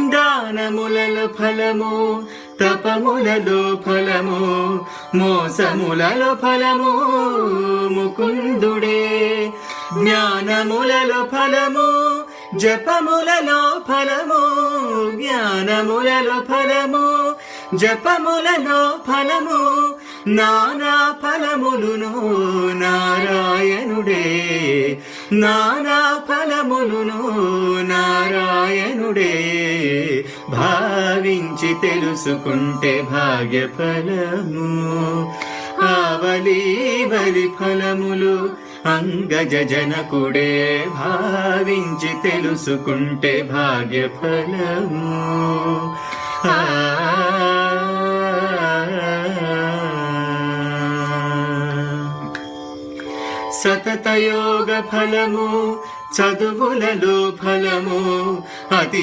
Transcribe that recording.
దానములలో ఫలము, తపములలో ఫలము, మోసములలో ఫలము ముకుందుడే. జ్ఞానములలో ఫలము, జపములలో ఫలము, జ్ఞానములలో ఫలము, జపములలో ఫలము, నానా ఫలములును నారాయణుడే. నానా ఫలములును నారాయణుడే. భావించి తెలుసుకుంటే భాగ్య ఫలము. ఆవలీవలి ఫలములు అంగజ జనకుడే. భావించి తెలుసుకుంటే భాగ్య ఫలము. సతతయోగ ఫలము, చదువులలో ఫలము, అతి